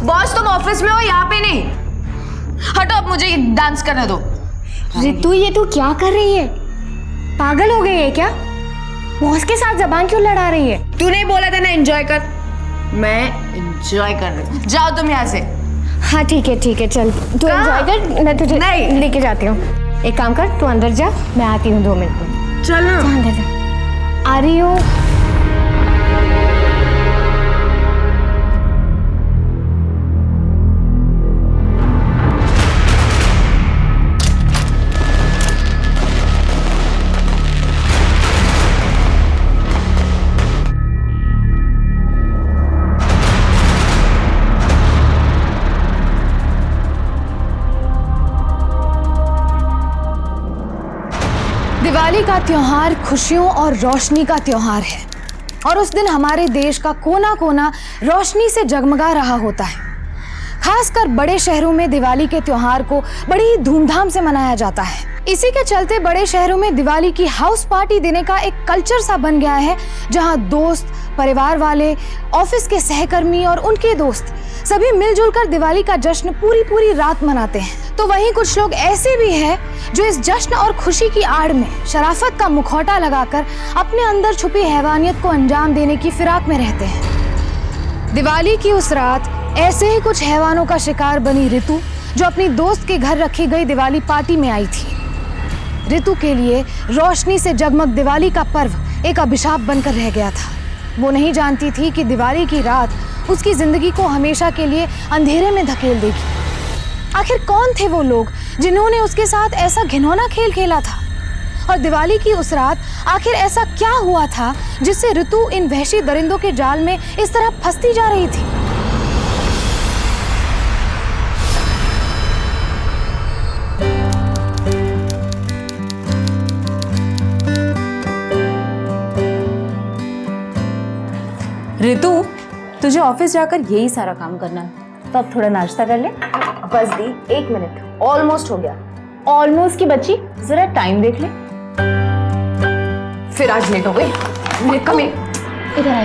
Boss तुम office में हो, यहाँ पे नहीं। हटो, अब मुझे डांस करने दो। रितु, ये तू क्या कर रही है? पागल हो गई है क्या? बॉस के साथ जबान क्यों लड़ा रही है? तूने बोला था ना एंजॉय कर। मैं एंजॉय कर रही हूँ। जाओ तुम यहाँ से। हाँ ठीक है, चल तू एंजॉय कर, मैं तुझे लेके जाती हूँ। एक काम कर, तू अंदर जा, मैं आती हूँ 2 मिनट में। चल ना। जा अंदर जा। आ रही हूँ। दिवाली का त्योहार खुशियों और रोशनी का त्योहार है और उस दिन हमारे देश का कोना कोना रोशनी से जगमगा रहा होता है। खासकर बड़े शहरों में दिवाली के त्योहार को बड़ी धूमधाम से मनाया जाता है। इसी के चलते बड़े शहरों में दिवाली की हाउस पार्टी देने का एक कल्चर सा बन गया है, जहां दोस्त, परिवार वाले, ऑफिस के सहकर्मी और उनके दोस्त सभी मिलजुल कर दिवाली का जश्न पूरी रात मनाते हैं। तो वहीं कुछ लोग ऐसे भी हैं जो इस जश्न और खुशी की आड़ में शराफत का मुखौटा लगाकर अपने अंदर छुपी हैवानियत को अंजाम देने की फिराक में रहते हैं। दिवाली की उस रात ऐसे ही कुछ हैवानों का शिकार बनी रितु, जो अपनी दोस्त के घर रखी गई दिवाली पार्टी में आई थी। रितु के लिए रोशनी से जगमग दिवाली का पर्व एक अभिशाप बनकर रह गया था। वो नहीं जानती थी कि दिवाली की रात उसकी जिंदगी को हमेशा के लिए अंधेरे में धकेल देगी। आखिर कौन थे वो लोग जिन्होंने उसके साथ ऐसा घिनौना खेल खेला था? और दिवाली की उस रात आखिर ऐसा क्या हुआ था जिससे रितु इन वहशी दरिंदों के जाल में इस तरह फंसती जा रही थी? रितु, तुझे ऑफिस जाकर यही सारा काम करना है, तो अब थोड़ा नाश्ता कर ले। बस दी, 1 मिनट, ऑलमोस्ट हो गया। ऑलमोस्ट की बच्ची, जरा टाइम देख ले। फिर आज लेट हो गई। कम इधर आ।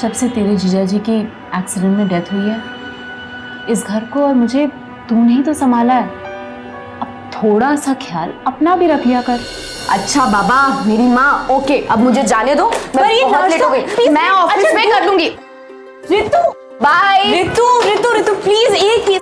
जब से तेरे जीजा जी की एक्सीडेंट में डेथ हुई है, इस घर को और मुझे तूने ही तो संभाला है। अब थोड़ा सा ख्याल अपना भी रख लिया कर। अच्छा बाबा, मेरी माँ, ओके, अब मुझे जाने दो। मैं बहुत लेट हो गई। मैं ऑफिस में कर लूंगी। रितु, बाय। रितु प्लीज, एक ही।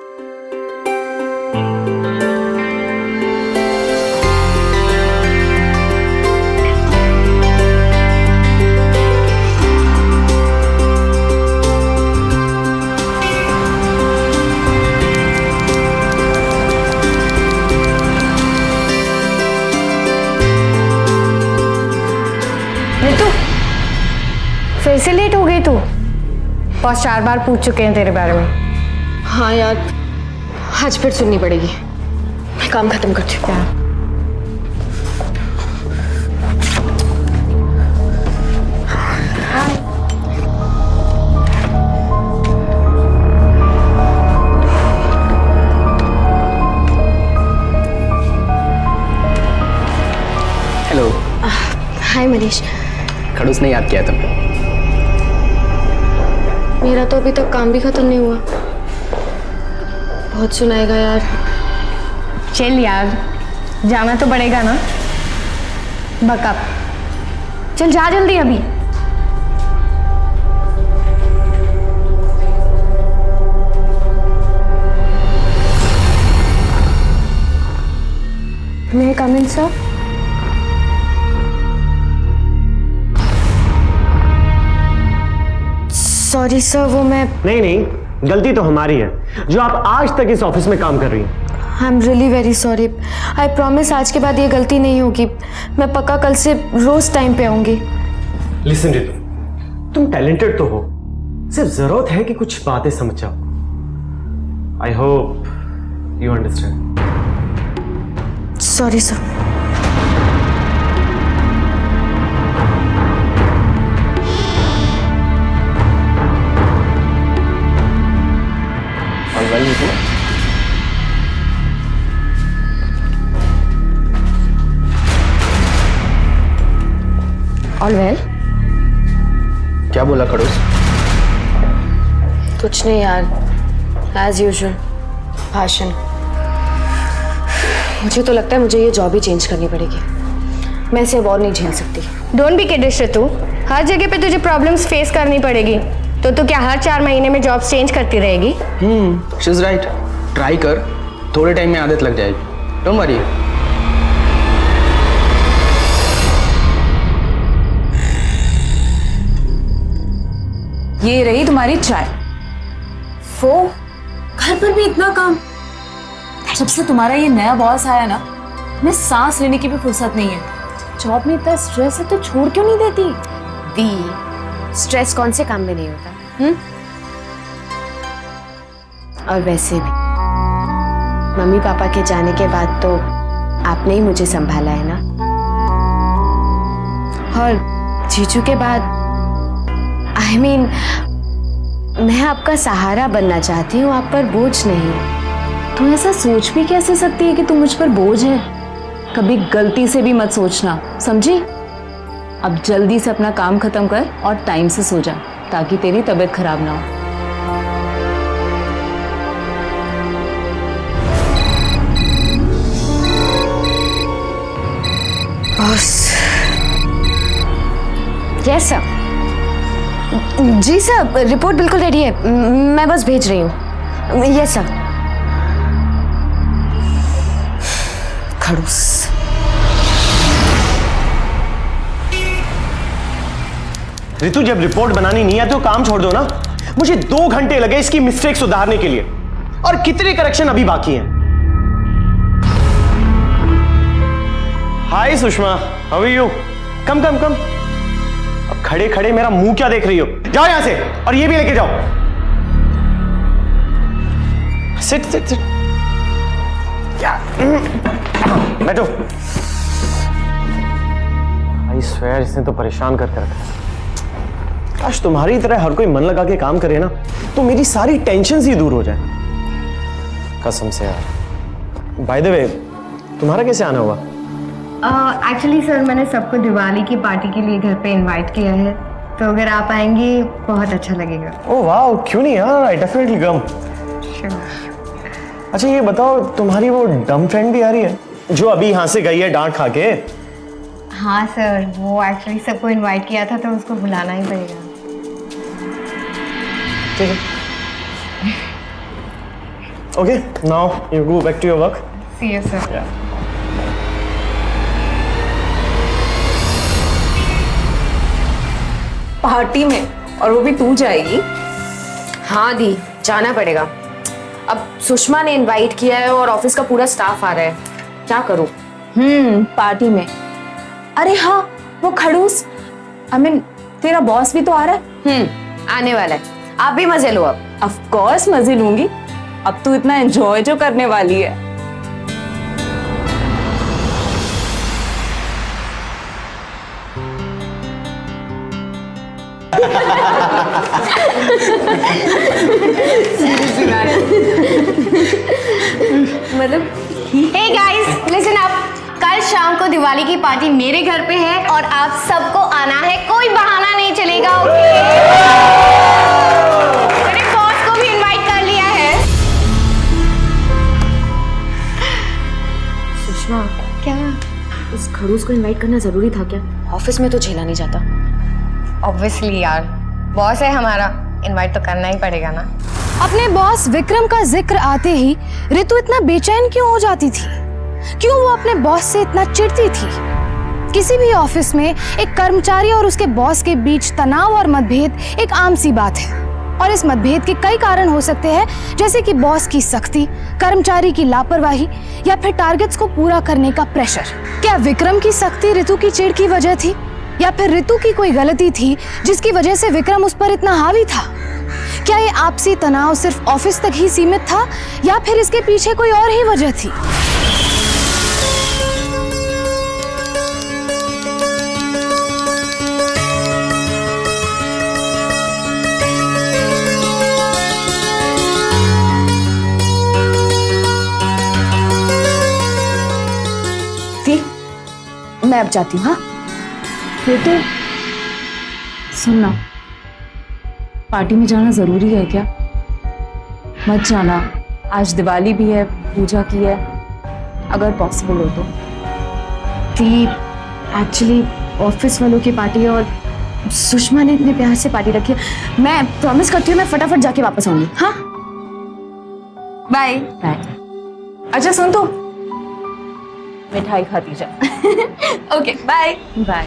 फिर से लेट हो गई तू? बॉस 4 बार पूछ चुके हैं तेरे बारे में। हाँ यार, आज फिर सुननी पड़ेगी। मैं काम खत्म कर चुकी हूँ। हेलो। हाय मनीष। खड़ूस ने याद किया तुमने? मेरा तो अभी तक काम भी खत्म नहीं हुआ। बहुत सुनाएगा यार। चल यार, जाना तो पड़ेगा ना। बकअप, चल जा जल्दी अभी। May I come in, sir? Sorry sir, वो मैं नहीं, गलती तो हमारी है जो आप आज तक इस ऑफिस में काम कर रही हैं। I am really very sorry. I promise आज के बाद ये गलती नहीं होगी। मैं पक्का कल से रोज टाइम पे आऊंगी। लिसन रितु, तुम टैलेंटेड तो हो, सिर्फ जरूरत है कि कुछ बातें समझ जाओ। I hope you understand. Sorry sir. All well? क्या बोला खड़ूस? कुछ नहीं यार, एज यूजुअल भाषण। मुझे तो लगता है मुझे ये जॉब ही चेंज करनी पड़ेगी। मैं इसे अब और नहीं झेल सकती। डोंट बी किडिश ऋतु, हर जगह पे तुझे प्रॉब्लम्स फेस करनी पड़ेगी। तो क्या हर 4 महीने में जॉब चेंज करती रहेगी? She is right. ट्राई कर, थोड़े टाइम में आदत लग जाएगी। Don't worry. ये रही तुम्हारी चाय। वो घर पर भी इतना काम। जब से तुम्हारा ये नया बॉस आया ना, मैं सांस लेने की भी फुर्सत नहीं है। जॉब में इतना स्ट्रेस है तो छोड़ क्यों नहीं देती? दी स्ट्रेस कौन से काम में नहीं होता? और वैसे भी मम्मी पापा के जाने के बाद तो आपने ही मुझे संभाला है ना। और जीजू के बाद I mean, मैं आपका सहारा बनना चाहती हूँ, आप पर बोझ नहीं। तू ऐसा सोच भी कैसे सकती है कि तू मुझ पर बोझ है? कभी गलती से भी मत सोचना, समझी? अब जल्दी से अपना काम खत्म कर और टाइम से सो जा, ताकि तेरी तबीयत खराब ना हो। बॉस। Yes sir. जी सर, रिपोर्ट बिल्कुल रेडी है, मैं बस भेज रही हूँ। Yes sir. खड़ूस। रितु, जब रिपोर्ट बनानी नहीं आती तो काम छोड़ दो ना। मुझे 2 घंटे लगे इसकी मिस्टेक सुधारने के लिए, और कितने करेक्शन अभी बाकी हैं। हाय सुषमा, हाउ आर यू? कम कम कम। अब खड़े खड़े मेरा मुंह क्या देख रही हो? जाओ यहां से, और ये भी लेके जाओ। Sit sit sit. बैठो। आई स्वेयर, इसने तो परेशान करके रखा है। काश तुम्हारी तरह हर कोई मन लगा के काम करे ना, तो मेरी सारी टेंशन ही दूर हो जाए। कसम से यार। बाय द वे, तुम्हारा कैसे आना हुआ? एक्चुअली सर, मैंने सबको दिवाली की पार्टी के लिए घर पे इनवाइट किया है, तो अगर आप आएंगे बहुत अच्छा लगेगा। ओह वाह, क्यों नहीं यार, आई डेफिनेटली कम। अच्छा ये बताओ, तुम्हारी वो डम फ्रेंड भी आ रही है जो अभी यहाँ से गई है डांट खा के? हाँ सर, वो एक्चुअली सबको इनवाइट किया था, तो उसको बुलाना ही पड़ेगा। ठीक है। Okay, now you go back to your work. See you sir. Party में, और वो भी तू जाएगी? हाँ दी, जाना पड़ेगा। अब सुषमा ने इनवाइट किया है और ऑफिस का पूरा स्टाफ आ रहा है, क्या करूं? पार्टी में। अरे हाँ, वो खड़ूस, आई मीन तेरा बॉस भी तो आ रहा है। आने वाला है, आप भी मजे लो। अब ऑफ कोर्स मजे लूंगी, अब तू इतना एंजॉय जो करने वाली है। मतलब हे गाइस, लिसन अप। कल शाम को दिवाली की पार्टी मेरे घर पे है और आप सबको आना है, कोई बहाना नहीं चलेगा। ओके? मैंने बॉस को भी इनवाइट कर लिया है। सुषमा, क्या? इस खड़ूस को इनवाइट करना जरूरी था क्या? ऑफिस में तो झेला नहीं जाता। ऑब्वियसली यार, बॉस है हमारा, इनवाइट तो करना ही पड़ेगा ना। अपने बॉस विक्रम का जिक्र आते ही ऋतु इतना बेचैन क्यों हो जाती थी? क्यों वो अपने बॉस से इतना चिढ़ती थी? किसी भी ऑफिस में एक कर्मचारी और उसके बॉस के बीच तनाव और मतभेद एक आम सी बात है, और इस मतभेद के कई कारण हो सकते हैं, जैसे कि बॉस की सख्ती, कर्मचारी की लापरवाही, या फिर टारगेट्स को पूरा करने का प्रेशर। क्या विक्रम की सख्ती ऋतु की चिढ़ की वजह थी, या फिर ऋतु की कोई गलती थी जिसकी वजह से विक्रम उस पर इतना हावी था? क्या ये आपसी तनाव सिर्फ ऑफिस तक ही सीमित था, या फिर इसके पीछे कोई और ही वजह थी? मैं अब जाती हूँ। हाँ तो सुनना, पार्टी में जाना जरूरी है क्या? मत जाना, आज दिवाली भी है, पूजा की है, अगर पॉसिबल हो तो। दी, एक्चुअली ऑफिस वालों की पार्टी है और सुषमा ने इतने प्यार से पार्टी रखी है। मैं प्रॉमिस करती हूँ मैं फटाफट जाके वापस आऊंगी। हाँ, बाय। बाय। अच्छा सुन तो, मिठाई खाती जा। Okay bye. बाय।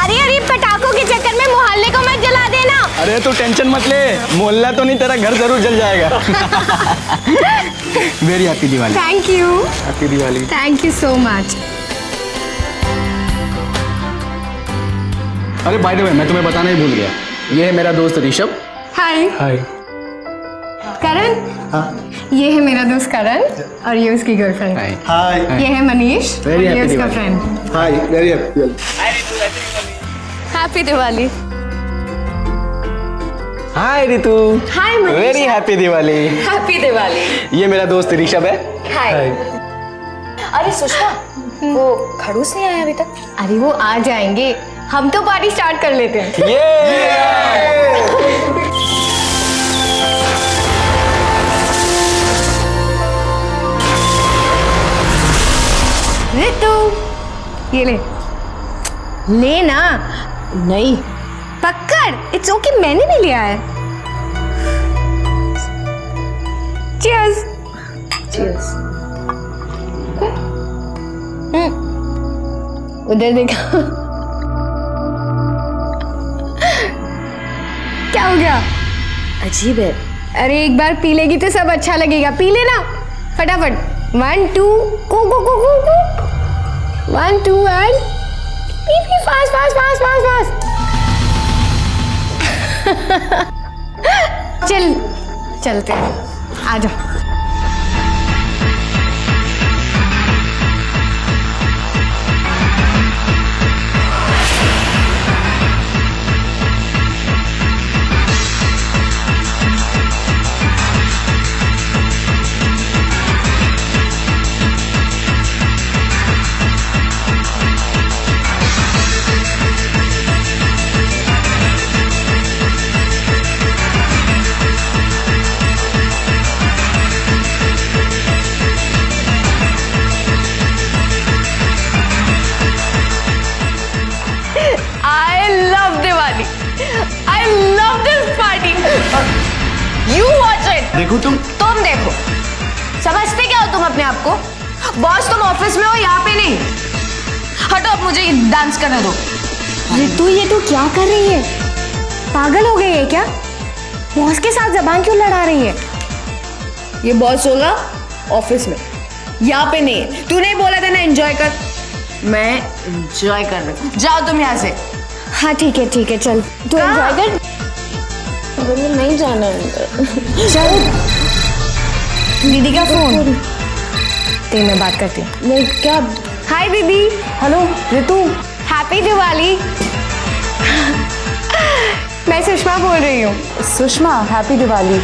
अरे अरे पटाखों के चक्कर में मोहल्ले को मत जला देना। अरे तू टेंशन मत ले, मोहल्ला तो नहीं तेरा घर जरूर जल जाएगा। Very happy Diwali. Thank you, happy Diwali. Thank you so much. अरे बाय द वे मैं तुम्हें बताना ही भूल गया, ये है मेरा दोस्त ऋषभ। हाय हाय। करण। हाँ। ये है मेरा दोस्त करण और ये उसकी गर्लफ्रेंड। हाय। हाय ये है मनीष और Very ये happy उसका Diwali. Friend. Hi very happy happy Diwali. Hi Ritu. Hi Manish. Very happy Diwali. Happy Diwali. ये मेरा दोस्त ऋषभ है। हाय। अरे सुषमा, वो खड़ूस नहीं आया अभी तक? अरे वो आ जाएंगे, हम तो पार्टी स्टार्ट कर लेते हैं। ऋतु, ये ले ले ना। नहीं। पकड़, इट्स ओके, मैंने भी लिया है। चीयर्स। चीयर्स। उधर देखो। क्या हो गया? अजीब है। अरे एक बार पी लेगी तो सब अच्छा लगेगा, पी लेना फटाफट। 1 2 गो गो गो गो गो। 1 2 and P P fast fast fast fast fast. चल चलते हैं, आ जाओ। देखो तुम देखो, समझते क्या हो तुम अपने आप को? बॉस तुम ऑफिस में हो, यहाँ पे नहीं। हटो, अब मुझे डांस करने दो। ऋतु, ये तू क्या कर रही है? पागल हो गई है क्या? बॉस के साथ जबान क्यों लड़ा रही है? ये बॉस होगा ऑफिस में, यहाँ पे नहीं। तूने ही बोला था ना एंजॉय कर, मैं एंजॉय कर रही हूँ। जाओ तुम यहाँ से। हाँ ठीक है, चल तू एंजॉय कर। मुझे नहीं जाना अंदर। चल, दीदी का फोन ते मैं बात करती हूँ। नहीं क्या? हाय दीदी। हेलो ऋतु। हैप्पी दिवाली। मैं सुषमा बोल रही हूँ। सुषमा, हैप्पी दिवाली।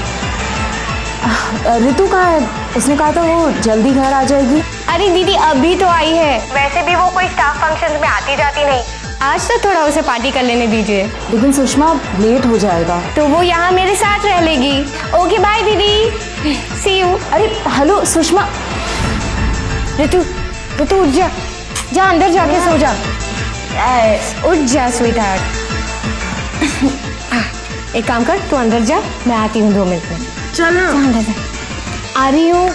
ऋतु कहाँ है? उसने कहा था वो जल्दी घर आ जाएगी। अरे दीदी अभी तो आई है, वैसे भी वो कोई स्टाफ फंक्शन में आती जाती नहीं। आज तो थोड़ा उसे पार्टी कर लेने दीजिए। लेकिन सुषमा लेट हो जाएगा। तो वो यहाँ मेरे साथ रह लेगी। ओके बाय दीदी, सी यू। अरे हेलो सुषमा। ऋतु उठ जा, जा अंदर जाके सो जा। उठ जा स्वीटहार्ट। एक काम कर, तू अंदर जा, मैं आती हूँ 2 मिनट में। चलो अंदर जा, आ रही हूँ।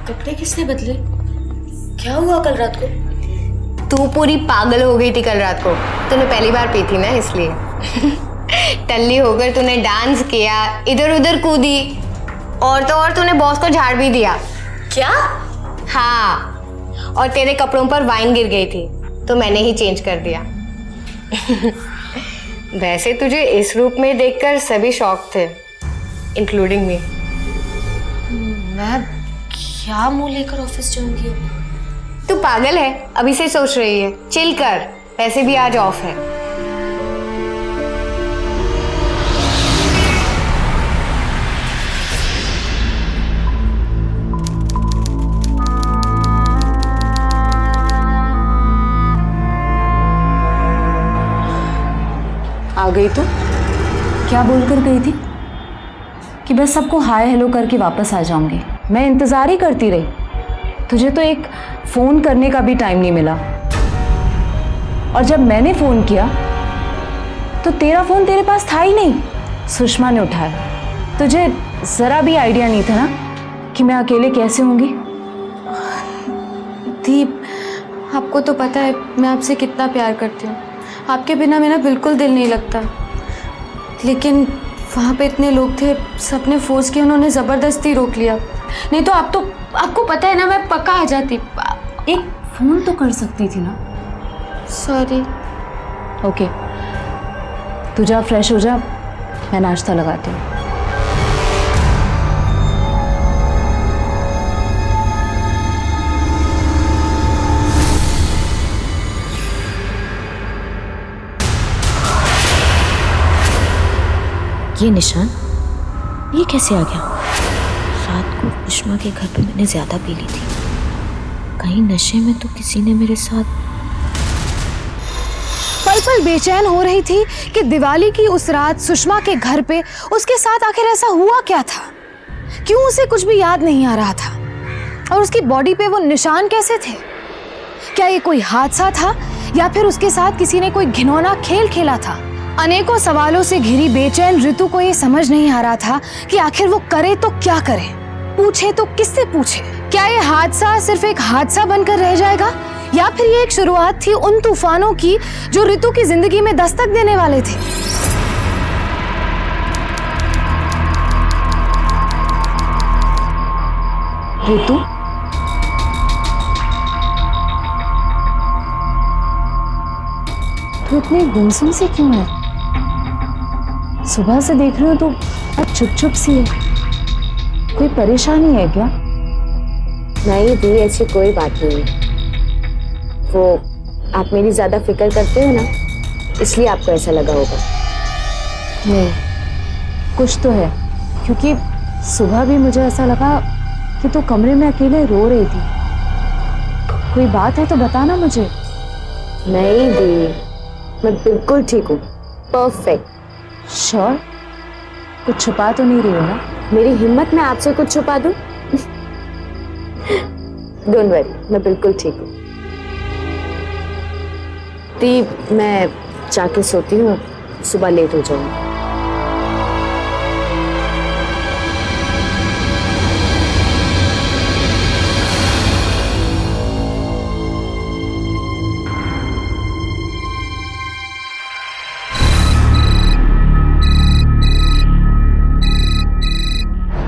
कपड़े किसने बदले? क्या हुआ कल रात को? तू पूरी पागल हो गई थी कल रात को। तूने पहली बार पी थी ना, इसलिए टल्ली होकर तूने डांस किया, इधर उधर कूदी, और तो और तूने बॉस को झाड़ भी दिया। क्या? हाँ, और तेरे कपड़ों पर वाइन गिर गई थी तो मैंने ही चेंज कर दिया। वैसे तुझे इस रूप में देखकर सभी शॉक थे, इंक्लूडिंग मी। मैं क्या मुंह लेकर ऑफिस जाऊंगी? तू पागल है, अभी से सोच रही है। चिल कर, वैसे भी आज ऑफ है। आ गई तो क्या बोलकर गई थी कि बस सबको हाय हेलो करके वापस आ जाऊंगी। मैं इंतजार ही करती रही, तुझे तो एक फोन करने का भी टाइम नहीं मिला। और जब मैंने फोन किया तो तेरा फोन तेरे पास था ही नहीं, सुषमा ने उठाया। तुझे जरा भी आइडिया नहीं था ना कि मैं अकेले कैसे होंगी? दीप, आपको तो पता है मैं आपसे कितना प्यार करती हूँ। आपके बिना मेरा बिल्कुल दिल नहीं लगता, लेकिन वहाँ पे इतने लोग थे, सबने फोर्स किया, उन्होंने ज़बरदस्ती रोक लिया। नहीं तो आपको पता है ना, मैं पक्का आ जाती। एक फोन तो कर सकती थी ना। सॉरी। ओके, तू जा, फ्रेश हो जा, मैं नाश्ता लगाती हूँ। ये निशान, ये कैसे आ गया? रात को सुषमा के घर पे मैंने ज्यादा पी ली थी, कहीं नशे में तो किसी ने मेरे साथ। पल पल बेचैन हो रही थी कि दिवाली की उस रात सुषमा के घर पे उसके साथ आखिर ऐसा हुआ क्या था? क्यों उसे कुछ भी याद नहीं आ रहा था? और उसकी बॉडी पे वो निशान कैसे थे? क्या ये कोई हादसा था या फिर उसके साथ किसी ने कोई घिनौना खेल खेला था? अनेकों सवालों से घिरी बेचैन ऋतु को ये समझ नहीं आ रहा था कि आखिर वो करे तो क्या करे, पूछे तो किससे पूछे? क्या ये हादसा सिर्फ एक हादसा बनकर रह जाएगा या फिर ये एक शुरुआत थी उन तूफानों की जो ऋतु की जिंदगी में दस्तक देने वाले थे? ऋतु, तू इतनी गुमसुम से क्यों है? सुबह से देख रही हूँ तो अब चुप चुप सी है, कोई परेशानी है क्या? नहीं दी, ऐसी कोई बात नहीं है। वो आप मेरी ज्यादा फिक्र करते हो ना, इसलिए आपको ऐसा लगा होगा। नहीं, कुछ तो है, क्योंकि सुबह भी मुझे ऐसा लगा कि तू कमरे में अकेले रो रही थी। कोई बात है तो बताना मुझे। नहीं दी, मैं बिल्कुल ठीक हूँ, परफेक्ट। श्योर? कुछ छुपा तो नहीं रही हो ना? मेरी हिम्मत में आपसे कुछ छुपा दूं? डोंट वरी, मैं बिल्कुल ठीक हूँ। दी, मैं जाके सोती हूँ, सुबह लेट हो जाऊंगी।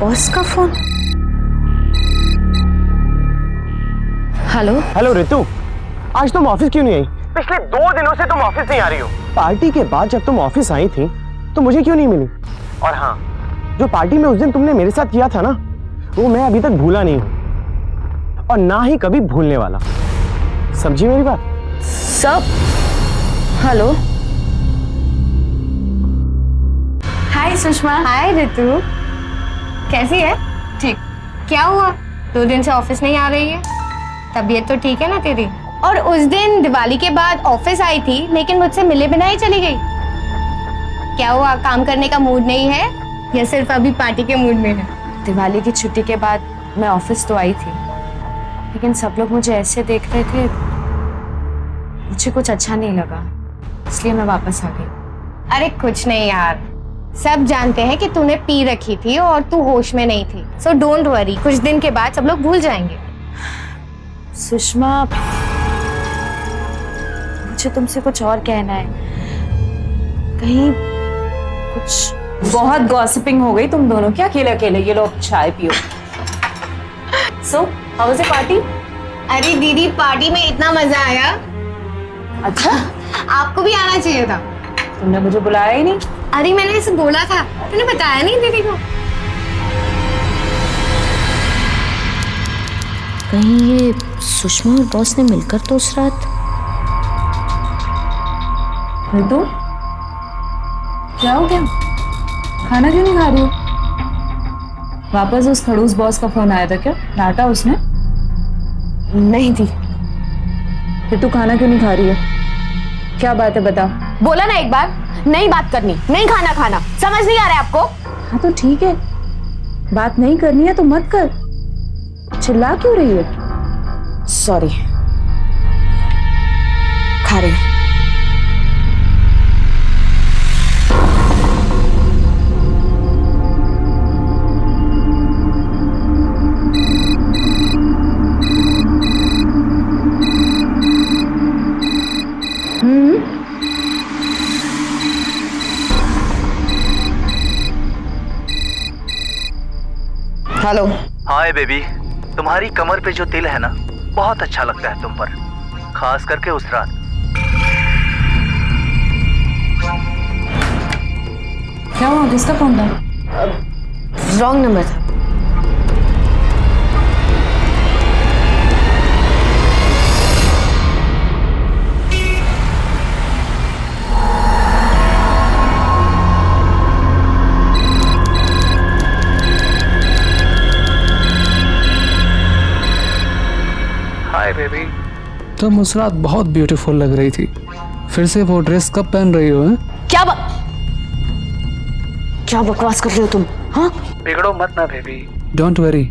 बॉस का फोन। हेलो हेलो ऋतु, आज तुम ऑफिस क्यों नहीं आई? पिछले 2 दिनों से तुम ऑफिस नहीं आ रही हो। पार्टी के बाद जब तुम ऑफिस आई थी तो मुझे क्यों नहीं मिली? और हाँ, जो पार्टी में उस दिन तुमने मेरे साथ किया था ना, वो मैं अभी तक भूला नहीं हूं और ना ही कभी भूलने वाला। समझी मेरी बात? सब। हेलो। हाय सुषमा। हाय ऋतु, कैसी है? ठीक। क्या हुआ, 2 दिन से ऑफिस नहीं आ रही है? तबीयत तो ठीक है ना तेरी? और उस दिन दिवाली के बाद ऑफिस आई थी लेकिन मुझसे मिले बिना ही चली गई। क्या हुआ, काम करने का मूड नहीं है या सिर्फ अभी पार्टी के मूड में है? दिवाली की छुट्टी के बाद मैं ऑफिस तो आई थी, लेकिन सब लोग मुझे ऐसे देख रहे थे, मुझे कुछ अच्छा नहीं लगा, इसलिए मैं वापस आ गई। अरे कुछ नहीं यार, सब जानते हैं कि तूने पी रखी थी और तू होश में नहीं थी। सो डोंट वरी, कुछ दिन के बाद सब लोग भूल जाएंगे। सुषमा, मुझे तुमसे कुछ और कहना है। कहीं कुछ बहुत गॉसिपिंग हो गई तुम दोनों की, अकेले अकेले। ये लो चाय पियो। So how was the party? अरे दीदी, पार्टी में इतना मजा आया। अच्छा, आपको भी आना चाहिए था। तुमने मुझे बुलाया ही नहीं। अरे मैंने इसे बोला था, तूने बताया नहीं दीदी को। कहीं ये सुषमा और बॉस ने मिलकर तो उस रात। रितु, क्या हो गया? खाना क्यों नहीं खा रही हो? वापस उस खड़ूस बॉस का फोन आया था क्या? डांटा उसने? नहीं थी। फिर तू खाना क्यों नहीं खा रही है? क्या बात है, बता। बोला ना एक बार, नहीं बात करनी, नहीं खाना खाना। समझ नहीं आ रहा है आपको? हाँ तो ठीक है, बात नहीं करनी है तो मत कर। चिल्ला क्यों रही है? सॉरी। खा रही हूं। हेलो। हाय बेबी, तुम्हारी कमर पे जो तिल है ना, बहुत अच्छा लगता है तुम पर, खास करके उस रात। क्या हुआ? किसका फोन था? रॉन्ग नंबर था। Hi baby. तुम उस रात बहुत ब्यूटीफुल लग रही थी। फिर से वो ड्रेस कब पहन रही हो? क्या बकवास कर रहे हो तुम? हाँ? बिगड़ो मत ना बेबी। डोंट वरी,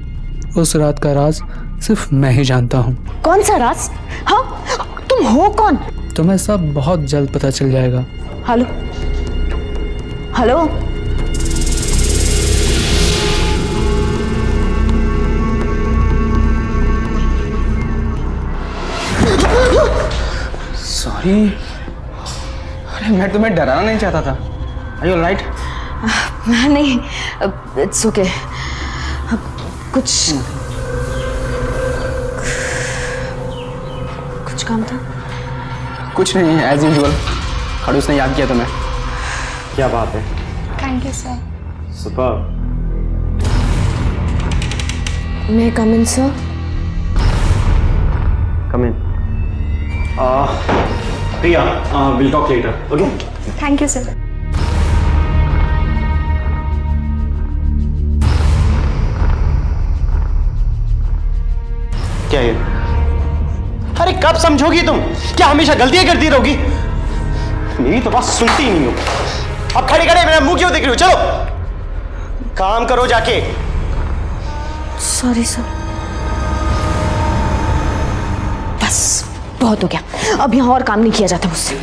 उस रात का राज सिर्फ मैं ही जानता हूँ। कौन सा राज? हाँ? तुम हो कौन? तुम्हें सब बहुत जल्द पता चल जाएगा। Hello hello. सॉरी। अरे मैं तुम्हें डराना नहीं चाहता था। Are you alright? नहीं, इट्स ओके। कुछ काम था? कुछ नहीं, एज यूजुअल। खड़ूस ने याद किया तुम्हें। क्या बात है? Thank you sir. सुपर। मैं come in sir? Come in. Priya, will talk later, okay? Thank you sir. क्या ये? अरे कब समझोगी तुम? क्या हमेशा गलतियां करती रहोगी? मेरी तो बात सुनती ही नहीं हो। अब खड़े खड़े मेरा मुंह क्यों देख रही हो? चलो काम करो जाके। Sorry sir. बस बहुत हो गया, अब यहाँ और काम नहीं किया जाता मुझसे।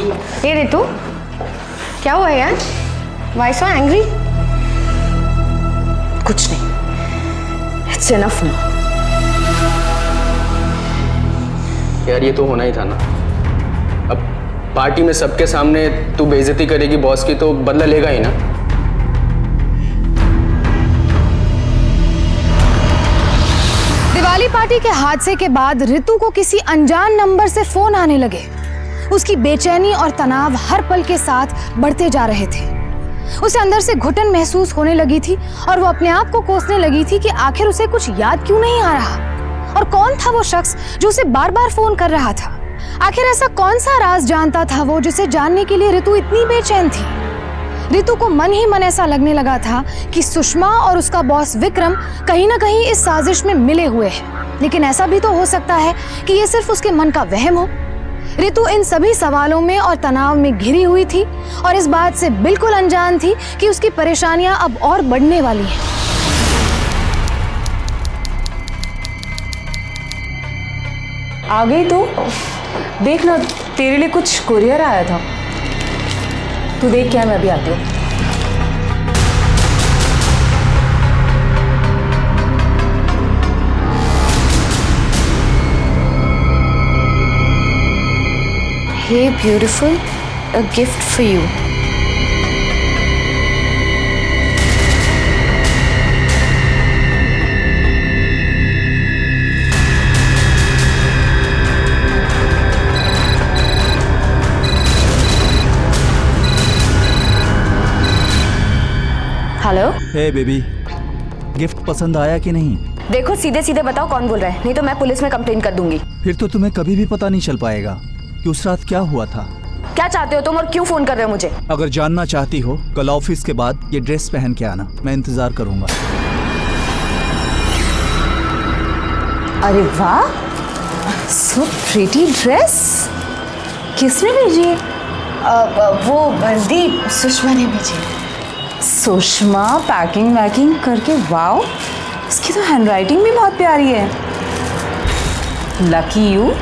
ये रितु, क्या हुआ यार? Why so angry? कुछ नहीं, इट्स इनफ नाउ। यार ये तो होना ही था ना। अब पार्टी में सबके सामने तू बेइज्जती करेगी बॉस की तो बदला लेगा ही ना। दिवाली पार्टी के हादसे के बाद रितु को किसी अनजान नंबर से फोन आने लगे। उसकी बेचैनी और तनाव हर पल के साथ बढ़ते जा रहे थे। उसे अंदर से घुटन महसूस होने लगी थी और वो अपने आप को कोसने लगी थी कि आखिर उसे कुछ याद क्यों नहीं आ रहा और कौन था वो शख्स जो उसे बार बार फोन कर रहा था। आखिर ऐसा कौन सा राज जानता था वो जिसे जानने के लिए रितु इतनी बेचैन थी। रितु को मन ही मन ऐसा लगने लगा था कि सुषमा और उसका बॉस विक्रम कहीं ना कहीं इस साजिश में मिले हुए हैं, लेकिन ऐसा भी तो हो सकता है कि ये सिर्फ उसके मन का वहम हो। रितु इन सभी सवालों में और तनाव में घिरी हुई थी और इस बात से बिल्कुल अनजान थी कि उसकी परेशानियां अब और बढ़ने वाली हैं। आ गई तू? देख ना, तेरे लिए कुछ कुरियर आया था। तू देख क्या, मैं भी आती हूँ। Hey beautiful, a gift for you. Hello. Hey baby, gift पसंद आया कि नहीं? देखो सीधे सीधे बताओ कौन बोल रहा है, नहीं तो मैं पुलिस में कंप्लेन कर दूंगी। फिर तो तुम्हें कभी भी पता नहीं चल पाएगा कि उस रात क्या हुआ था। क्या चाहते हो तुम और क्यों फोन कर रहे हो मुझे? अगर जानना चाहती हो, कल ऑफिस के बाद ये ड्रेस पहन के आना, मैं इंतजार करूंगा। अरे वाह, सो प्रिटी ड्रेस। किसने भेजी है? वो दीप, सुषमा ने भेजी। सुषमा पैकिंग वैकिंग करके, वाओ, इसकी तो हैंडराइटिंग भी बहुत प्यारी है। Lucky you.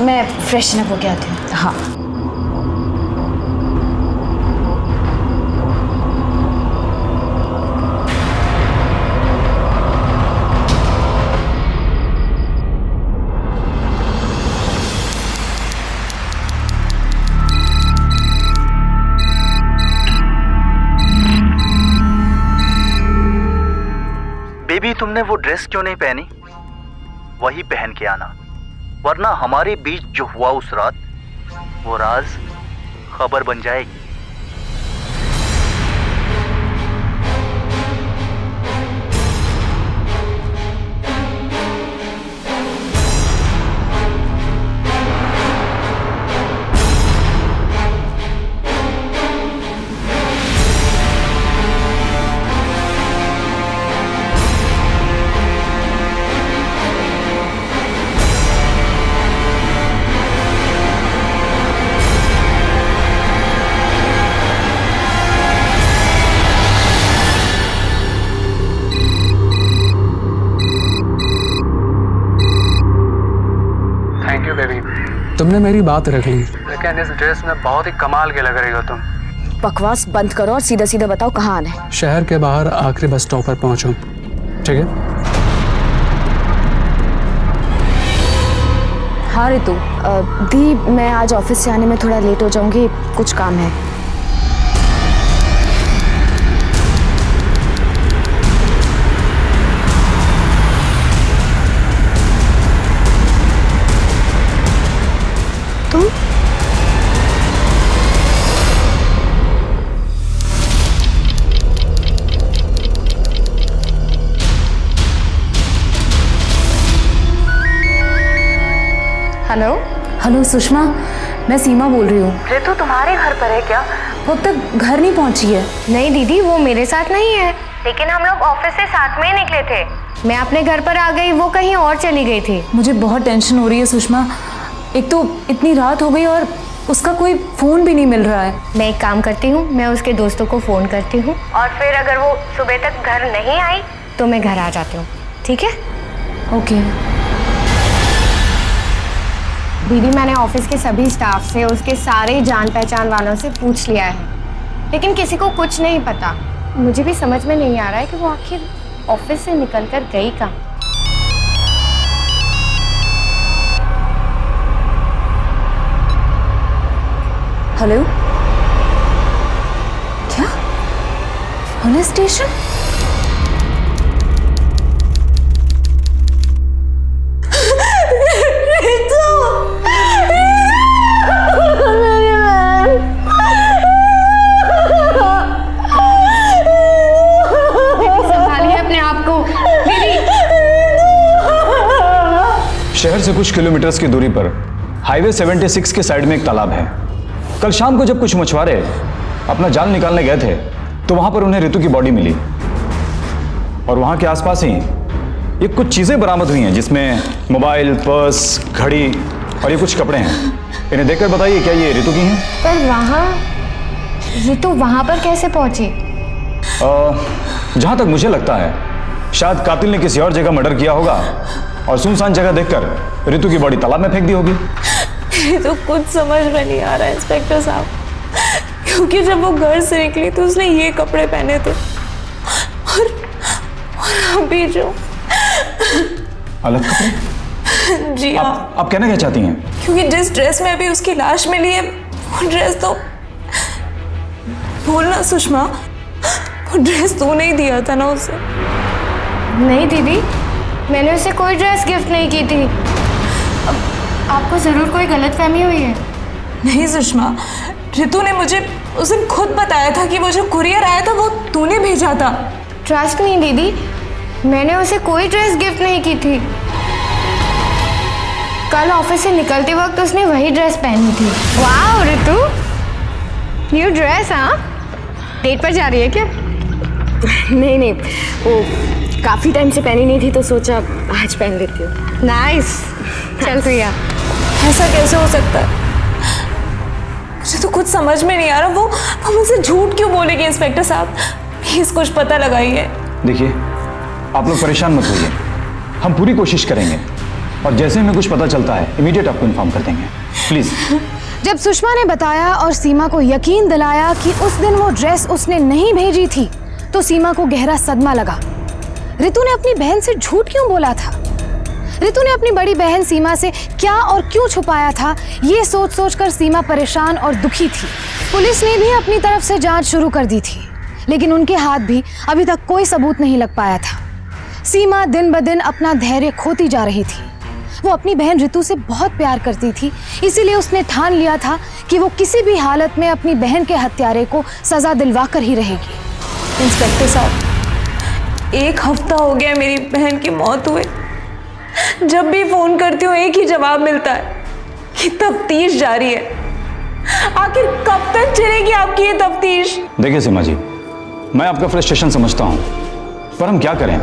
मैं फ्रेशन अप होके आती हूँ। हाँ। बेबी, तुमने वो ड्रेस क्यों नहीं पहनी? वही पहन के आना, वरना हमारे बीच जो हुआ उस रात, वो राज खबर बन जाएगी। थैंक यू बेबी, तुमने मेरी बात रख ली, लेकिन इस ड्रेस में बहुत ही कमाल के लग रही हो तुम। बकवास बंद करो और सीधा सीधा बताओ कहाँ आना है। शहर के बाहर आखिरी बस स्टॉप पर पहुंचो, ठीक है? हाँ रितु। दीप, मैं आज ऑफिस से आने में थोड़ा लेट हो जाऊंगी, कुछ काम है। तुम? हेलो। हेलो सुषमा, मैं सीमा बोल रही हूँ। रितु तुम्हारे घर पर है क्या? वो अब तक घर नहीं पहुँची है। नहीं दीदी, वो मेरे साथ नहीं है, लेकिन हम लोग ऑफिस से साथ में ही निकले थे। मैं अपने घर पर आ गई, वो कहीं और चली गई थी। मुझे बहुत टेंशन हो रही है सुषमा। एक तो इतनी रात हो गई और उसका कोई फोन भी नहीं मिल रहा है। मैं एक काम करती हूँ, मैं उसके दोस्तों को फोन करती हूँ और फिर अगर वो सुबह तक घर नहीं आई तो मैं घर आ जाती हूँ, ठीक है? ओके। दीदी, मैंने ऑफिस के सभी स्टाफ से, उसके सारे जान पहचान वालों से पूछ लिया है, लेकिन किसी को कुछ नहीं पता। मुझे भी समझ में नहीं आ रहा है कि वो आखिर ऑफिस से निकल कर गई कहाँ। हेलो, क्या पुलिस स्टेशन? संभालिए अपने आप को दीदी। शहर से कुछ किलोमीटर्स की दूरी पर हाईवे 76 के साइड में एक तालाब है। कल शाम को जब कुछ मछुआरे अपना जाल निकालने गए थे तो वहां पर उन्हें रितु की बॉडी मिली और वहां के आसपास ही ये कुछ चीजें बरामद हुई हैं, जिसमें मोबाइल, पर्स, घड़ी और ये कुछ कपड़े हैं। इन्हें देखकर बताइए, क्या ये रितु की हैं? पर वहाँ रितु वहां पर कैसे पहुंची? जहां तक मुझे लगता है शायद कातिल ने किसी और जगह मर्डर किया होगा और सुनसान जगह देखकर रितु की बॉडी तालाब में फेंक दी होगी। ये तो कुछ समझ में नहीं आ रहा है इंस्पेक्टर साहब, क्योंकि जब वो घर से निकली तो उसने ये कपड़े पहने थे और अभी जो अलग कपड़े। जी हाँ, आप कहना क्या चाहती हैं? क्योंकि जिस ड्रेस में अभी उसकी लाश मिली है वो ड्रेस तो बोलना सुषमा, वो ड्रेस तूने ही दिया था ना उसे। नहीं दीदी, मैंने उसे कोई ड्रेस गिफ्ट नहीं की थी। आपको ज़रूर कोई गलतफहमी हुई है। नहीं सुषमा, रितु ने मुझे उस दिन खुद बताया था कि वो जो कुरियर आया था वो तूने भेजा था। ट्रस्ट नहीं दीदी, मैंने उसे कोई ड्रेस गिफ्ट नहीं की थी। कल ऑफिस से निकलते वक्त उसने वही ड्रेस पहनी थी। वाह रितु, न्यू ड्रेस। हाँ, डेट पर जा रही है क्या? नहीं नहीं, वो काफ़ी टाइम से पहनी नहीं थी तो सोचा आज पहन लेती हूँ। नाइस, चल प्रिया। ऐसा कैसे हो सकता है? मुझे तो कुछ समझ में नहीं आ रहा। वो मुझसे झूठ क्यों बोलेगी? इंस्पेक्टर साहब प्लीज कुछ पता लगाइए। देखिए, आप लोग परेशान मत होइए, हम पूरी कोशिश करेंगे और जैसे हमें कुछ पता चलता है इमीडिएट आपको इन्फॉर्म कर देंगे। प्लीज। जब सुषमा ने बताया और सीमा को यकीन दिलाया कि उस दिन वो ड्रेस उसने नहीं भेजी थी, तो सीमा को गहरा सदमा लगा। रितु ने अपनी बहन से झूठ क्यों बोला था? रितु ने अपनी बड़ी बहन सीमा से क्या और क्यों छुपाया था, ये सोच सोचकर सीमा परेशान और दुखी थी। पुलिस ने भी अपनी तरफ से जांच शुरू कर दी थी, लेकिन उनके हाथ भी अभी तक कोई सबूत नहीं लग पाया था। सीमा दिन ब दिन अपना धैर्य खोती जा रही थी। वो अपनी बहन रितु से बहुत प्यार करती थी, इसीलिए उसने ठान लिया था कि वो किसी भी हालत में अपनी बहन के हत्यारे को सजा दिलवा कर ही रहेगी। इंस्पेक्टर साहब, 1 हफ्ता हो गया मेरी बहन की मौत हुए। जब भी फोन करती हूँ एक ही जवाब मिलता है कि तफ्तीश जारी है। आखिर कब तक चलेगी आपकी ये तफ्तीश? देखिए सीमा जी, मैं आपका फ्रस्ट्रेशन समझता हूँ, पर हम क्या करें,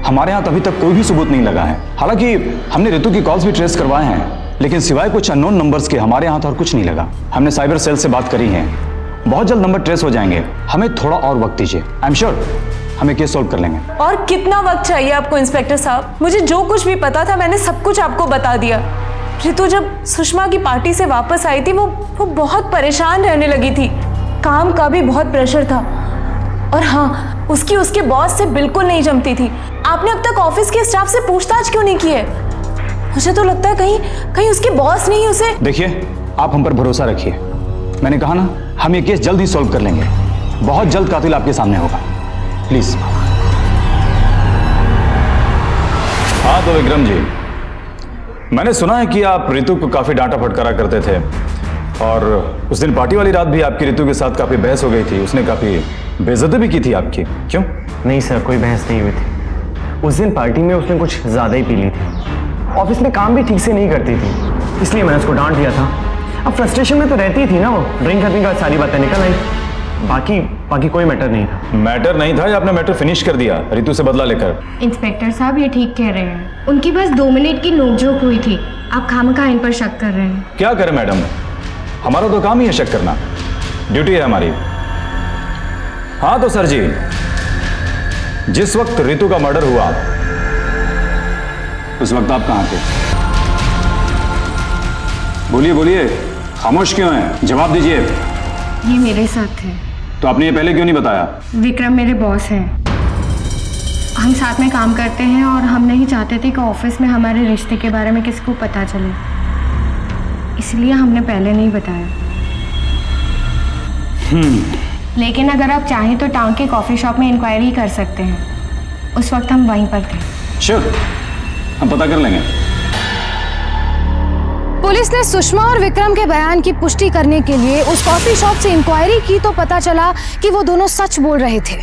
हमारे यहाँ अभी तक कोई भी सबूत नहीं लगा है। हालांकि हमने रितु की कॉल्स भी ट्रेस करवाए हैं, लेकिन सिवाय कुछ अननोन नंबर्स के हमारे यहाँ तो और कुछ नहीं लगा। हमने साइबर सेल से बात करी है, बहुत जल्द नंबर ट्रेस हो जाएंगे। हमें थोड़ा और वक्त दीजिए, आई एम श्योर हमें केस सॉल्व कर लेंगे। और कितना वक्त चाहिए आपको इंस्पेक्टर साहब? मुझे जो कुछ भी पता था मैंने सब कुछ आपको बता दिया। रितु जब सुषमा की पार्टी से वापस आई थी वो बहुत परेशान रहने लगी थी। काम का भी बहुत प्रेशर था, और हाँ, उसके बॉस से बिल्कुल नहीं जमती थी। आपने अब तक ऑफिस के स्टाफ से पूछताछ क्यों नहीं की है? मुझे तो लगता है कहीं उसके बॉस नहीं उसे। देखिए, आप हम पर भरोसा रखिए, मैंने कहा ना, हम ये केस जल्द ही सॉल्व कर लेंगे। बहुत जल्द कातिल आपके सामने होगा, प्लीज। हाँ तो विक्रम जी, मैंने सुना है कि आप रितु को काफी डांटा फटकारा करते थे, और उस दिन पार्टी वाली रात भी आपकी रितु के साथ काफी बहस हो गई थी। उसने काफी बेइज्जती भी की थी आपकी, क्यों? नहीं सर, कोई बहस नहीं हुई थी। उस दिन पार्टी में उसने कुछ ज़्यादा ही पी ली थी। ऑफिस में काम भी ठीक से नहीं करती थी, इसलिए मैंने उसको डांट दिया था। अब फ्रस्ट्रेशन में तो रहती थी ना वो, ड्रिंक करने का सारी बातें निकल आई। बाकी कोई मैटर नहीं था। मैटर नहीं था या आपने मैटर फिनिश कर दिया रितु से बदला लेकर? इंस्पेक्टर साहब ये ठीक कह रहे हैं, उनकी बस 2 मिनट की नोकझोंक हुई थी। आप खामखा इन पर शक कर रहे हैं। क्या करें मैडम, हमारा तो काम ही है शक करना, ड्यूटी है हमारी। हाँ तो सर जी, जिस वक्त रितु का मर्डर हुआ उस वक्त आप कहां थे? बोलिए बोलिए, खामोश क्यों हैं? जवाब दीजिए। ये मेरे साथ है। तो आपने ये पहले क्यों नहीं बताया? विक्रम मेरे बॉस हैं, हम साथ में काम करते हैं, और हम नहीं चाहते थे कि ऑफिस में हमारे रिश्ते के बारे में किसी को पता चले, इसलिए हमने पहले नहीं बताया। लेकिन अगर आप चाहें तो टाउन के कॉफी शॉप में इंक्वायरी कर सकते हैं, उस वक्त हम वहीं पर थे। श्योर, हम पता कर लेंगे। पुलिस ने सुषमा और विक्रम के बयान की पुष्टि करने के लिए उस कॉफी शॉप से इंक्वायरी की तो पता चला कि वो दोनों सच बोल रहे थे।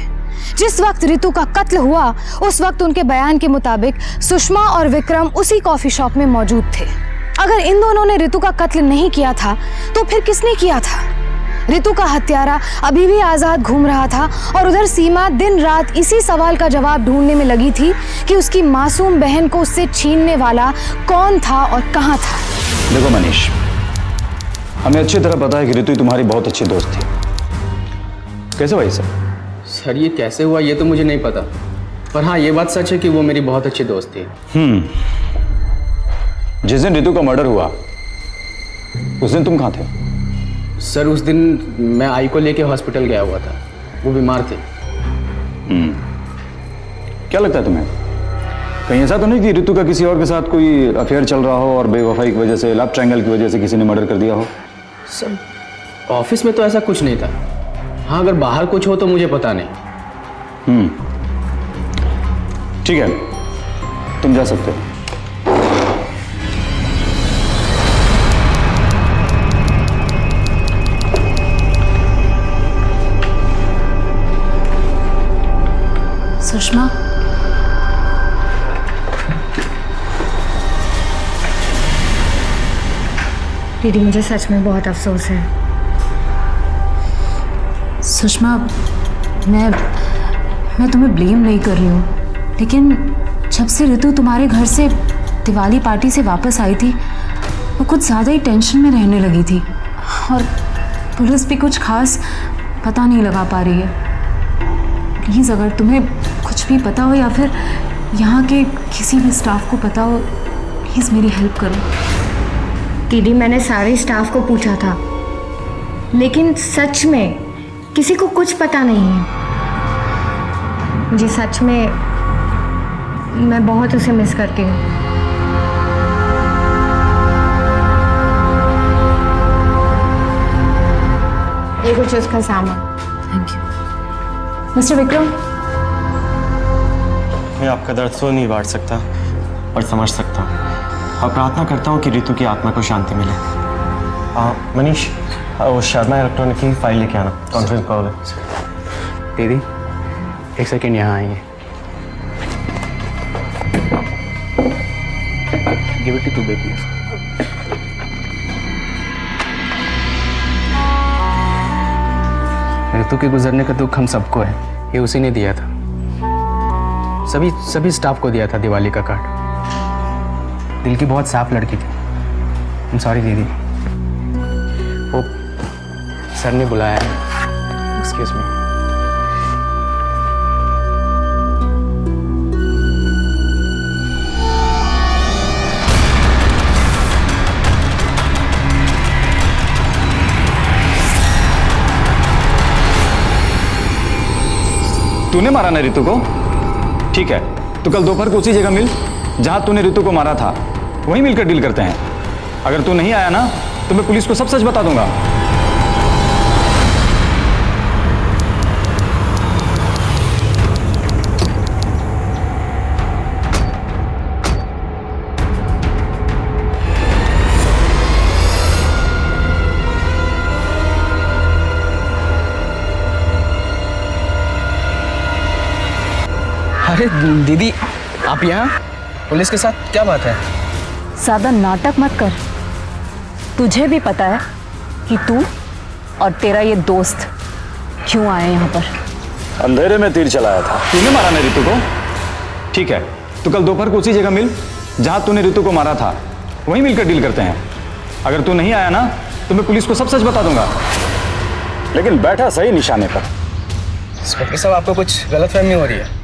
जिस वक्त रितु का कत्ल हुआ उस वक्त उनके बयान के मुताबिक सुषमा और विक्रम उसी कॉफी शॉप में मौजूद थे। अगर इन दोनों ने रितु का कत्ल नहीं किया था तो फिर किसने किया था? रितु का हत्यारा अभी भी आजाद घूम रहा था, और उधर सीमा दिन रात इसी सवाल का जवाब ढूंढने में लगी थी कि उसकी मासूम बहन को उससे छीनने वाला कौन था और कहां था। देखो मनीष, हमें अच्छी तरह पता है कि रितु तुम्हारी बहुत अच्छी दोस्त थी। कैसे भाई सर? सर ये कैसे हुआ ये तो मुझे नहीं पता, पर हाँ ये बात सच है कि वो मेरी बहुत अच्छी दोस्त थी। जिस दिन रितु का मर्डर हुआ उस दिन तुम कहाँ थे? सर उस दिन मैं आई को लेके हॉस्पिटल गया हुआ था, वो बीमार थे। क्या लगता है तुम्हें कहीं ऐसा तो नहीं कि ऋतु का किसी और के साथ कोई अफेयर चल रहा हो और बेवफाई की वजह से, लव ट्रायंगल की वजह से किसी ने मर्डर कर दिया हो? सब ऑफिस में तो ऐसा कुछ नहीं था। हाँ, अगर बाहर कुछ हो तो मुझे पता नहीं। ठीक है, तुम जा सकते हो। सुषमा, दीदी मुझे सच में बहुत अफसोस है। सुषमा, मैं तुम्हें ब्लेम नहीं कर रही हूँ, लेकिन जब से ऋतु तुम्हारे घर से दिवाली पार्टी से वापस आई थी, वो कुछ ज़्यादा ही टेंशन में रहने लगी थी और पुलिस भी कुछ खास पता नहीं लगा पा रही है। प्लीज़ अगर तुम्हें कुछ भी पता हो या फिर यहाँ के किसी भी स्टाफ को पता हो, प्लीज़ मेरी हेल्प करो। दीदी मैंने सारे स्टाफ को पूछा था, लेकिन सच में किसी को कुछ पता नहीं है। मुझे सच में, मैं बहुत उसे मिस करती हूँ। ये कुछ उसका सामान। Thank you. मिस्टर विक्रम, मैं आपका दर्द सो नहीं बांट सकता पर समझ सकता हूँ, और प्रार्थना करता हूँ कि ऋतु की आत्मा को शांति मिले। मनीष, वो शर्मा इलेक्ट्रॉनिक की फाइल लेके आना, कॉन्फ्रेंस कॉल है। दीदी एक सेकेंड यहाँ आएंगे। Give it to baby. Ritu के गुजरने का दुख हम सबको है, ये उसी ने दिया था। सभी स्टाफ को दिया था दिवाली का कार्ड। दिल की बहुत साफ लड़की थी। आई एम सॉरी दीदी। वो सर ने बुलाया है। Excuse me. तूने मारा ना ऋतु को? ठीक है, तो कल दोपहर को उसी जगह मिल जहां तूने ऋतु को मारा था, वहीं मिलकर डील करते हैं। अगर तू नहीं आया ना तो मैं पुलिस को सब सच बता दूंगा। अरे दीदी, आप यहाँ पुलिस के साथ क्या बात है? ज़्यादा नाटक मत कर। तुझे भी पता है कि तू और तेरा ये दोस्त क्यों आए यहाँ पर। अंधेरे में तीर चलाया था। तूने मारा ना ऋतु को? ठीक है, तो कल दोपहर को उसी जगह मिल जहां तूने ऋतु को मारा था, वहीं मिलकर डील करते हैं। अगर तू नहीं आया ना तो मैं पुलिस को सब सच बता दूंगा। लेकिन बैठा सही निशाने पर। इंस्पेक्टर साहब, आपको कुछ गलतफहमी हो रही है।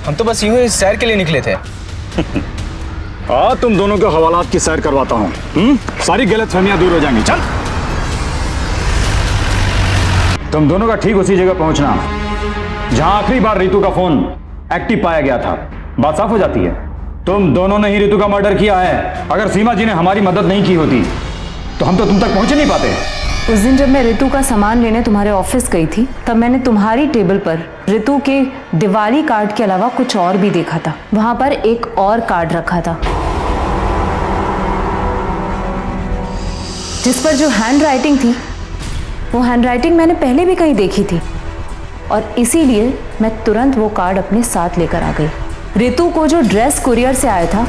हम तो बस यूं ही सैर के लिए निकले थे। तुम दोनों के हवालात की सैर करवाता हूँ, सारी गलतफहमियां दूर हो जाएंगी। चल, तुम दोनों का ठीक उसी जगह पहुंचना जहां आखिरी बार ऋतु का फोन एक्टिव पाया गया था। बात साफ हो जाती है। तुम दोनों ने ही ऋतु का मर्डर किया है। अगर सीमा जी ने हमारी मदद नहीं की होती तो हम तो तुम तक पहुंच ही नहीं पाते। उस दिन जब मैं ऋतु का सामान लेने तुम्हारे ऑफिस गई थी, तब मैंने तुम्हारी टेबल पर ऋतु के दिवाली कार्ड के अलावा कुछ और भी देखा था। वहां पर एक और कार्ड रखा था जिस पर जो हैंड राइटिंग थी, वो हैंड राइटिंग मैंने पहले भी कहीं देखी थी और इसीलिए मैं तुरंत वो कार्ड अपने साथ लेकर आ गई। ऋतु को जो ड्रेस कुरियर से आया था,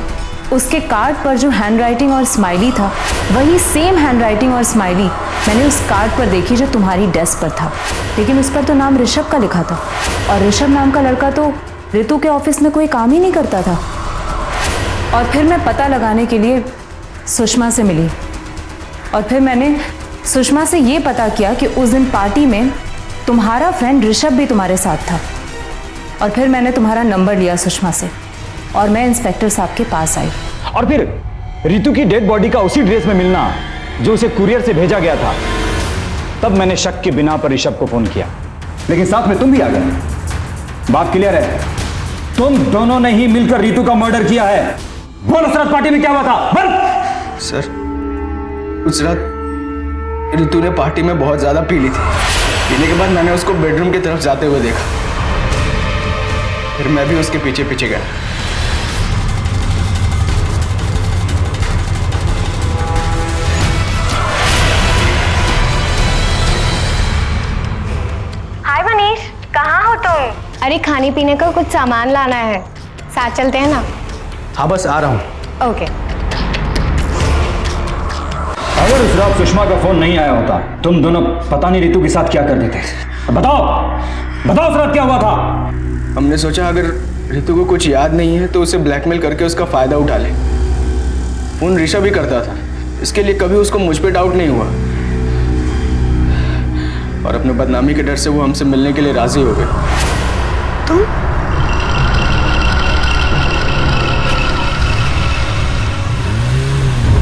उसके कार्ड पर जो हैंडराइटिंग और स्माइली था, वही सेम हैंडराइटिंग और स्माइली मैंने उस कार्ड पर देखी जो तुम्हारी डेस्क पर था। लेकिन उस पर तो नाम ऋषभ का लिखा था और ऋषभ नाम का लड़का तो ऋतु के ऑफिस में कोई काम ही नहीं करता था। और फिर मैं पता लगाने के लिए सुषमा से मिली और फिर मैंने सुषमा से ये पता किया कि उस दिन पार्टी में तुम्हारा फ्रेंड ऋषभ भी तुम्हारे साथ था। और फिर मैंने तुम्हारा नंबर लिया सुषमा से और मैं इंस्पेक्टर साहब के पास आई। और फिर ऋतु की डेड बॉडी का उसी ड्रेस में मिलना जो उसे कुरियर से भेजा गया था, तब मैंने शक के बिना पर ऋषभ को फोन किया। लेकिन साथ में तुम भी आ गए। बात क्लियर है? तुम दोनों ने ही मिलकर रितु का मर्डर किया है। बोल उस रात पार्टी में क्या हुआ था? बोल। सर, उस रात रितु ने पार्टी में बहुत ज्यादा पी ली थी। पीने के बाद मैंने उसको बेडरूम की तरफ जाते हुए देखा, फिर मैं भी उसके पीछे पीछे गया। हाय मनीष, कहाँ हो तुम? अरे खाने पीने का कुछ सामान लाना है, साथ चलते हैं ना? हाँ बस आ रहा हूँ। ओके। अगर उस रात सुषमा का फोन नहीं आया होता, तुम दोनों पता नहीं रितु के साथ क्या करते थे। बताओ बताओ उस रात क्या हुआ था? हमने सोचा अगर रितु को कुछ याद नहीं है तो उसे ब्लैकमेल करके उसका फायदा उठा ले। फोन ऋषभ भी करता था, इसके लिए कभी उसको मुझ पे डाउट नहीं हुआ और अपने बदनामी के डर से वो हमसे मिलने के लिए राजी हो गए। तुम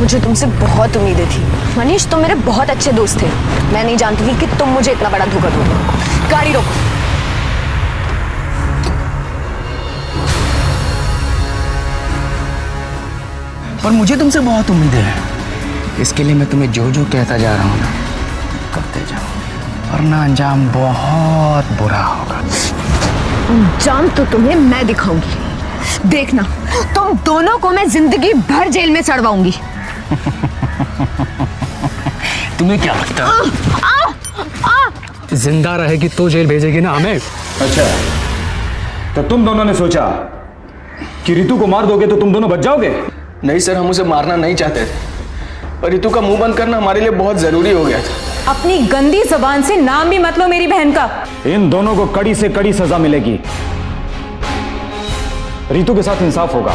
मुझे तुमसे बहुत उम्मीदें थी मनीष, तुम मेरे बहुत अच्छे दोस्त थे। मैं नहीं जानती थी कि तुम मुझे इतना बड़ा धोखा दोगे। गाड़ी रोको। पर मुझे तुमसे बहुत उम्मीदें हैं, इसके लिए मैं तुम्हें जो जो कहता जा रहा हूँ ना, करते जाओ, वरना अंजाम बहुत बुरा होगा। अंजाम तो तुम्हें मैं दिखाऊंगी, देखना। तुम दोनों को मैं जिंदगी भर जेल में चढ़वाऊंगी। तुम्हें क्या लगता है जिंदा रहेगी तो जेल भेजेगी ना हमें? अच्छा, तो तुम दोनों ने सोचा कि रितु को मार दोगे तो तुम दोनों बच जाओगे? नहीं सर, हम उसे मारना नहीं चाहते थे, पर रितु का मुंह बंद करना हमारे लिए बहुत जरूरी हो गया था। अपनी गंदी जबान से नाम भी मत लो मेरी बहन का। इन दोनों को कड़ी से कड़ी सजा मिलेगी। रितु के साथ इंसाफ होगा।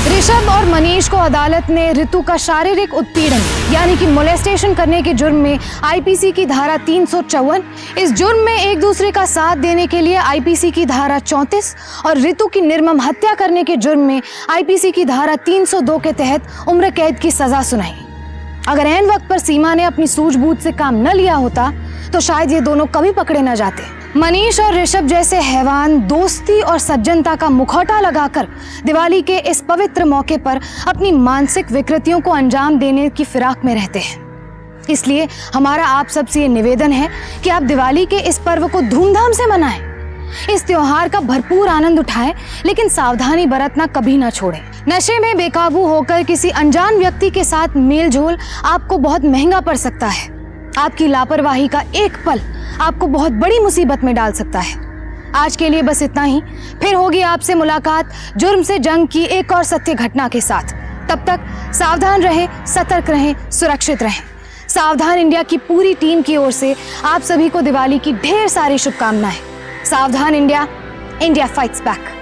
ऋषभ और मनीष को अदालत ने रितु का शारीरिक उत्पीड़न यानी कि मोलेस्टेशन करने के जुर्म में आईपीसी की धारा 354, इस जुर्म में एक दूसरे का साथ देने के लिए आईपीसी की धारा 34 और रितु की निर्मम हत्या करने के जुर्म में आईपीसी की धारा 302 के तहत उम्र कैद की सजा सुनाई। अगर ऐन वक्त पर सीमा ने अपनी सूझबूझ से काम न लिया होता तो शायद ये दोनों कभी पकड़े न जाते। मनीष और ऋषभ जैसे हैवान दोस्ती और सज्जनता का मुखौटा लगाकर दिवाली के इस पवित्र मौके पर अपनी मानसिक विकृतियों को अंजाम देने की फिराक में रहते हैं। इसलिए हमारा आप सबसे ये निवेदन है कि आप दिवाली के इस पर्व को धूमधाम से मनाएं। इस त्योहार का भरपूर आनंद उठाएं, लेकिन सावधानी बरतना कभी ना छोड़ें। नशे में बेकाबू होकर किसी अनजान व्यक्ति के साथ मेलजोल आपको बहुत महंगा पड़ सकता है। आपकी लापरवाही का एक पल आपको बहुत बड़ी मुसीबत में डाल सकता है। आज के लिए बस इतना ही, फिर होगी आपसे मुलाकात जुर्म से जंग की एक और सत्य घटना के साथ। तब तक सावधान रहें, सतर्क रहें, सुरक्षित रहें। सावधान इंडिया की पूरी टीम की ओर से आप सभी को दिवाली की ढेर सारी शुभकामनाएं। सावधान इंडिया, इंडिया फाइट्स बैक।